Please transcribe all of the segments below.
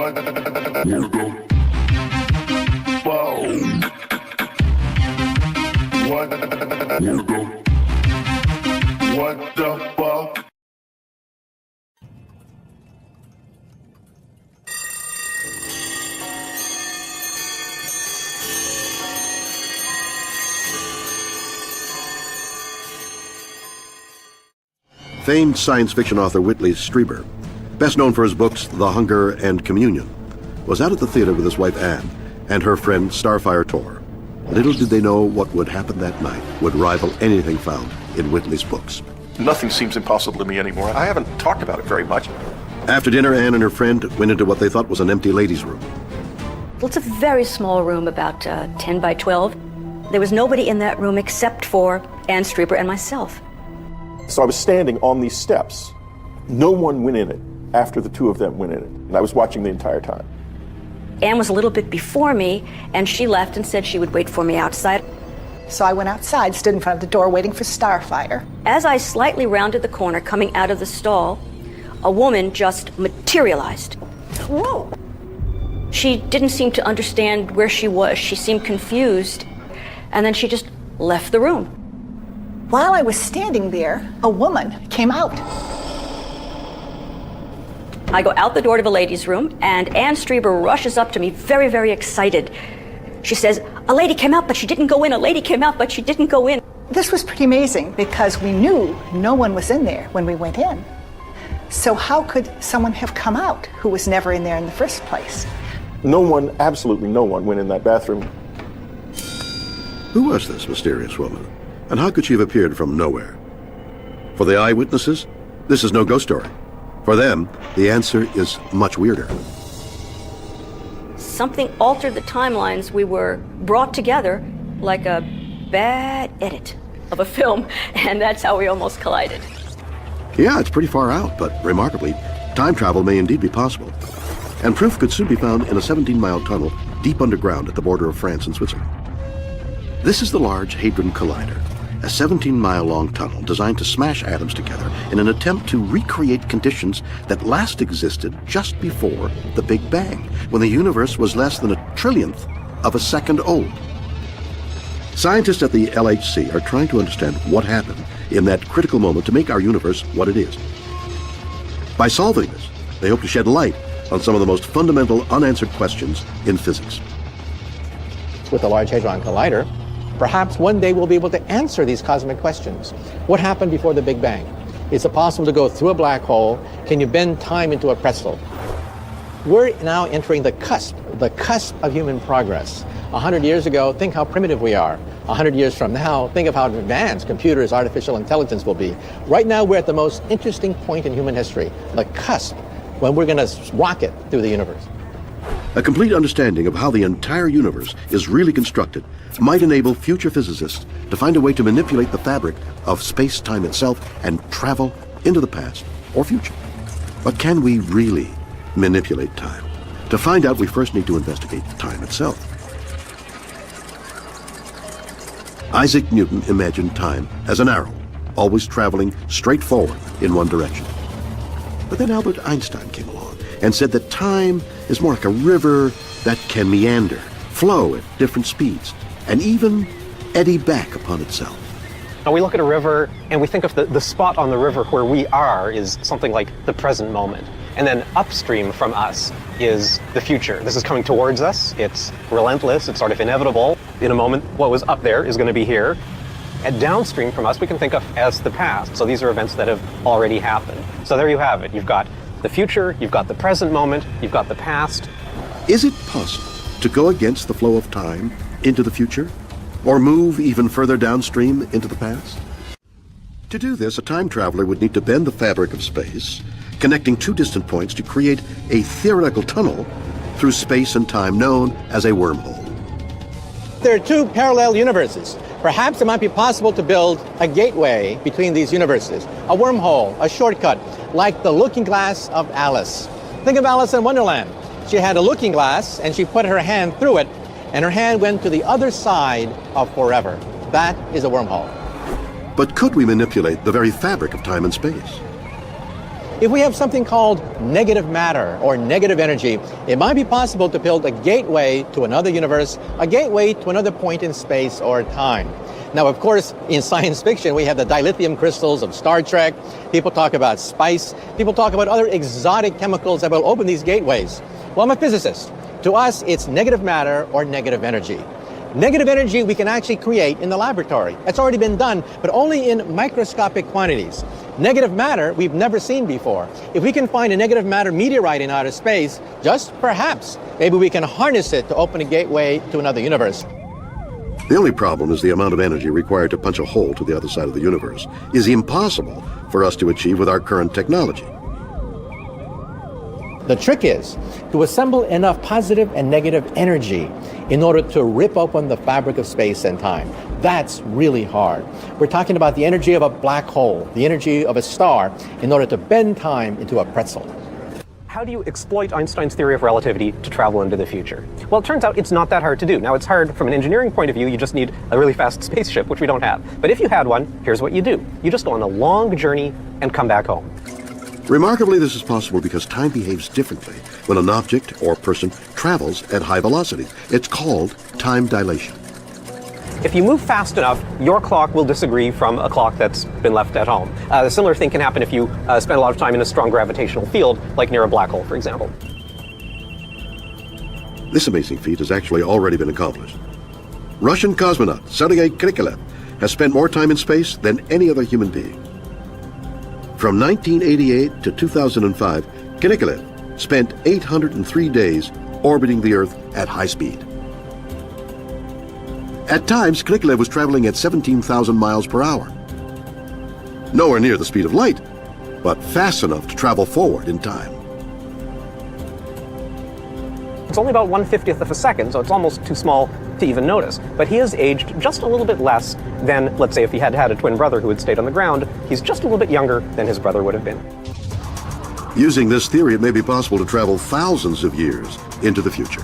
What the fuck? Famed science fiction author Whitley Strieber, best known for his books The Hunger and Communion, was out at the theater with his wife Anne and her friend Starfire Tor. Little did they know what would happen that night would rival anything found in Whitley's books. Nothing seems impossible to me anymore. I haven't talked about it very much. After dinner, Anne and her friend went into what they thought was an empty ladies' room. Well, it's a very small room, about 10 by 12. There was nobody in that room except for Anne Strieber and myself. So I was standing on these steps. No one went in it after the two of them went in it. And I was watching the entire time. Anne was a little bit before me, and she left and said she would wait for me outside. So I went outside, stood in front of the door, waiting for Starfire. As I slightly rounded the corner, coming out of the stall, a woman just materialized. Whoa! She didn't seem to understand where she was. She seemed confused, and then she just left the room. While I was standing there, a woman came out. I go out the door to the ladies' room, and Anne Strieber rushes up to me, very, very excited. She says, "A lady came out, but she didn't go in. A lady came out, but she didn't go in." This was pretty amazing because we knew no one was in there when we went in. So how could someone have come out who was never in there in the first place? No one, absolutely no one, went in that bathroom. Who was this mysterious woman? And how could she have appeared from nowhere? For the eyewitnesses, this is no ghost story. For them, the answer is much weirder. Something altered the timelines. We were brought together like a bad edit of a film, and that's how we almost collided. Yeah, it's pretty far out, but remarkably, time travel may indeed be possible. And proof could soon be found in a 17-mile tunnel deep underground at the border of France and Switzerland. This is the Large Hadron Collider, a 17-mile-long tunnel designed to smash atoms together in an attempt to recreate conditions that last existed just before the Big Bang, when the universe was less than a trillionth of a second old. Scientists at the LHC are trying to understand what happened in that critical moment to make our universe what it is. By solving this, they hope to shed light on some of the most fundamental unanswered questions in physics. With the Large Hadron Collider, perhaps one day we'll be able to answer these cosmic questions. What happened before the Big Bang? Is it possible to go through a black hole? Can you bend time into a pretzel? We're now entering the cusp of human progress. 100 years ago, think how primitive we are. 100 years from now, think of how advanced computers, artificial intelligence will be. Right now, we're at the most interesting point in human history, the cusp, when we're going to rocket through the universe. A complete understanding of how the entire universe is really constructed might enable future physicists to find a way to manipulate the fabric of space-time itself and travel into the past or future. But can we really manipulate time? To find out, we first need to investigate time itself. Isaac Newton imagined time as an arrow, always traveling straight forward in one direction. But then Albert Einstein came along and said that time is more like a river that can meander, flow at different speeds, and even eddy back upon itself. Now we look at a river and we think of the spot on the river where we are is something like the present moment. And then upstream from us is the future. This is coming towards us. It's relentless. It's sort of inevitable. In a moment, what was up there is going to be here. And downstream from us, we can think of as the past. So these are events that have already happened. So there you have it. You've got the future, you've got the present moment, you've got the past. Is it possible to go against the flow of time into the future? Or move even further downstream into the past? To do this, a time traveler would need to bend the fabric of space, connecting two distant points to create a theoretical tunnel through space and time known as a wormhole. There are two parallel universes. Perhaps it might be possible to build a gateway between these universes, a wormhole, a shortcut, like the looking glass of Alice. Think of Alice in Wonderland. She had a looking glass and she put her hand through it and her hand went to the other side of forever. That is a wormhole. But could we manipulate the very fabric of time and space? If we have something called negative matter or negative energy, it might be possible to build a gateway to another universe, a gateway to another point in space or time. Now, of course, in science fiction, we have the dilithium crystals of Star Trek. People talk about spice. People talk about other exotic chemicals that will open these gateways. Well, I'm a physicist. To us, it's negative matter or negative energy. Negative energy we can actually create in the laboratory. It's already been done, but only in microscopic quantities. Negative matter we've never seen before. If we can find a negative matter meteorite in outer space, just perhaps, maybe we can harness it to open a gateway to another universe. The only problem is the amount of energy required to punch a hole to the other side of the universe is impossible for us to achieve with our current technology. The trick is to assemble enough positive and negative energy in order to rip open the fabric of space and time. That's really hard. We're talking about the energy of a black hole, the energy of a star, in order to bend time into a pretzel. How do you exploit Einstein's theory of relativity to travel into the future? Well, it turns out it's not that hard to do. Now, it's hard from an engineering point of view. You just need a really fast spaceship, which we don't have. But if you had one, here's what you do. You just go on a long journey and come back home. Remarkably, this is possible because time behaves differently when an object or person travels at high velocity. It's called time dilation. If you move fast enough, your clock will disagree from a clock that's been left at home. A similar thing can happen if you spend a lot of time in a strong gravitational field, like near a black hole, for example. This amazing feat has actually already been accomplished. Russian cosmonaut Sergei Krikalev has spent more time in space than any other human being. From 1988 to 2005, Krikalev spent 803 days orbiting the Earth at high speed. At times, Krikalev was traveling at 17,000 miles per hour. Nowhere near the speed of light, but fast enough to travel forward in time. It's only about 1/50th of a second, so it's almost too small to even notice. But he has aged just a little bit less than, let's say, if he had had a twin brother who had stayed on the ground. He's just a little bit younger than his brother would have been. Using this theory, it may be possible to travel thousands of years into the future.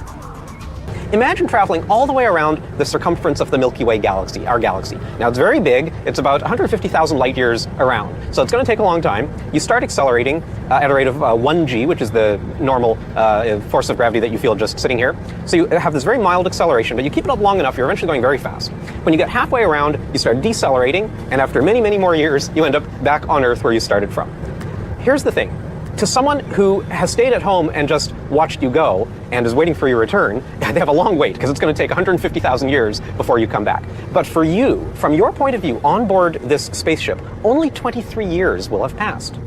Imagine traveling all the way around the circumference of the Milky Way galaxy, our galaxy. Now, it's very big. It's about 150,000 light years around. So it's going to take a long time. You start accelerating at a rate of 1g, which is the normal force of gravity that you feel just sitting here. So you have this very mild acceleration, but you keep it up long enough, you're eventually going very fast. When you get halfway around, you start decelerating, and after many, many more years, you end up back on Earth where you started from. Here's the thing. To someone who has stayed at home and just watched you go and is waiting for your return, they have a long wait because it's going to take 150,000 years before you come back. But for you, from your point of view, on board this spaceship, only 23 years will have passed.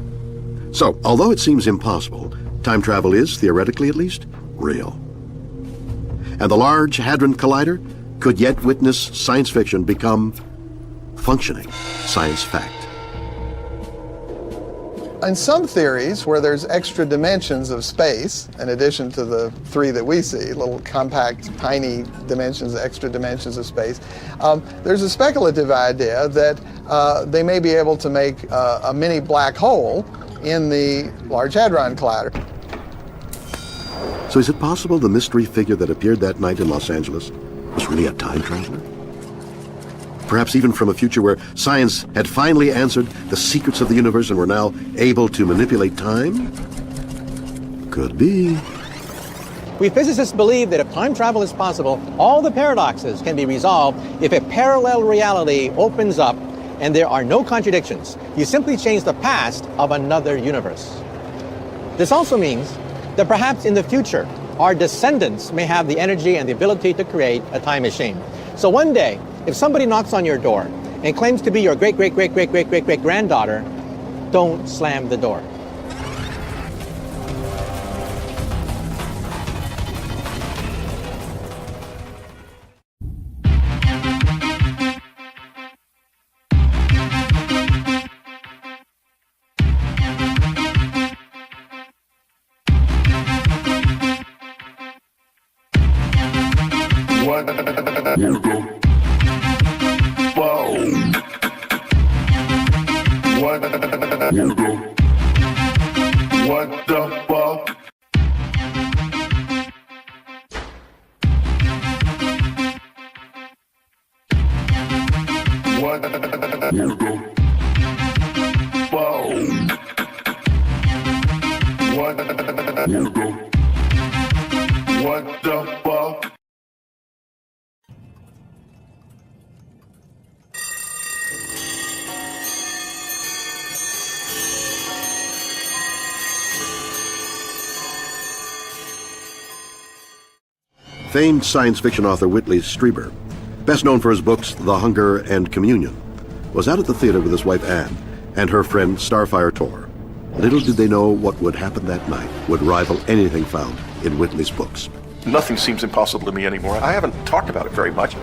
So, although it seems impossible, time travel is, theoretically at least, real. And the Large Hadron Collider could yet witness science fiction become functioning science fact. In some theories, where there's extra dimensions of space, in addition to the three that we see, little compact, tiny dimensions, extra dimensions of space, there's a speculative idea that they may be able to make a mini black hole in the Large Hadron Collider. So is it possible the mystery figure that appeared that night in Los Angeles was really a time traveler? Perhaps even from a future where science had finally answered the secrets of the universe and were now able to manipulate time? Could be. We physicists believe that if time travel is possible, all the paradoxes can be resolved if a parallel reality opens up and there are no contradictions. You simply change the past of another universe. This also means that perhaps in the future, our descendants may have the energy and the ability to create a time machine. So one day, if somebody knocks on your door and claims to be your great-great-great-great-great-great-granddaughter, don't slam the door. What the fuck? Famed science fiction author Whitley Strieber, best known for his books The Hunger and Communion, was out at the theater with his wife Anne and her friend Starfire Tor. Little did they know what would happen that night would rival anything found in Whitley's books. Nothing seems impossible to me anymore. I haven't talked about it very much.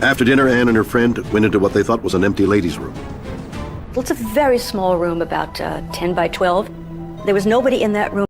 After dinner, Anne and her friend went into what they thought was an empty ladies' room. Well, it's a very small room, about 10 by 12. There was nobody in that room.